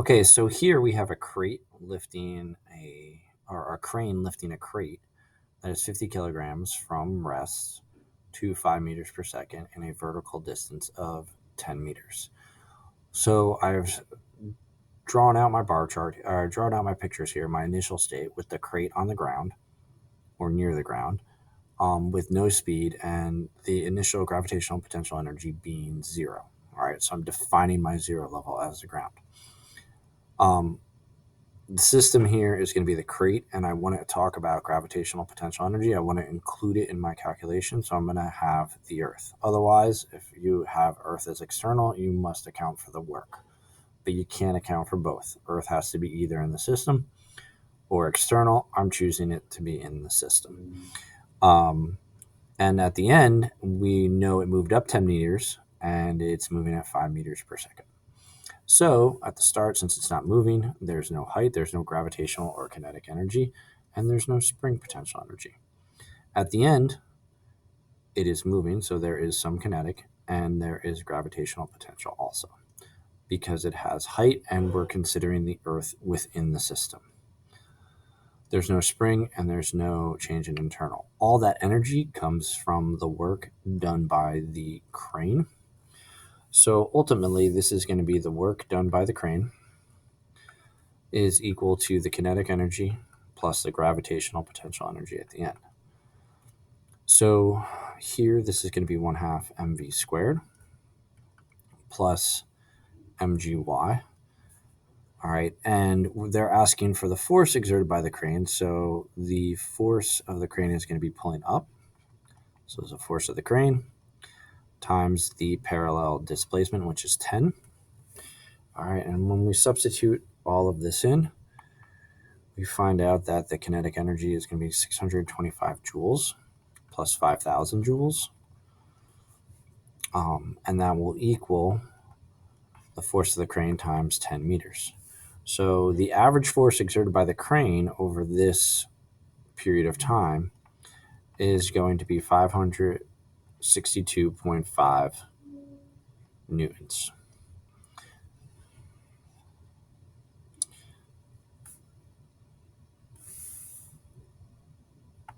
Okay, so here we have a crate lifting or a crane lifting a crate that is 50 kilograms from rest to 5 meters per second in a vertical distance of 10 meters. So I've drawn out my bar chart, or drawn out my pictures here, my initial state with the crate on the ground or near the ground, with no speed and the initial gravitational potential energy being zero. All right, so I'm defining my zero level as the ground. Um, the system here is going to be the crate, and I want to talk about gravitational potential energy. I want to include it in my calculation, so I'm going to have the Earth. Otherwise, if you have Earth as external, you must account for the work, but you can't account for both. Earth has to be either in the system or external. I'm choosing it to be in the system. And at the end, we know it moved up 10 meters and it's moving at 5 meters per second. So at the start, since it's not moving, there's no height, there's no gravitational or kinetic energy, and there's no spring potential energy. At the end, it is moving, so there is some kinetic and there is gravitational potential also, because it has height and we're considering the Earth within the system. There's no spring and there's no change in internal. All that energy comes from the work done by the crane. So ultimately, this is going to be the work done by the crane is equal to the kinetic energy plus the gravitational potential energy at the end. So here, this is going to be 1/2 mv squared plus mgy. All right, and they're asking for the force exerted by the crane. So the force of the crane is going to be pulling up. So there's a force of the crane times the parallel displacement, which is 10. All right, and when we substitute all of this in, we find out that the kinetic energy is going to be 625 joules plus 5,000 joules. And that will equal the force of the crane times 10 meters. So the average force exerted by the crane over this period of time is going to be 562.5 newtons.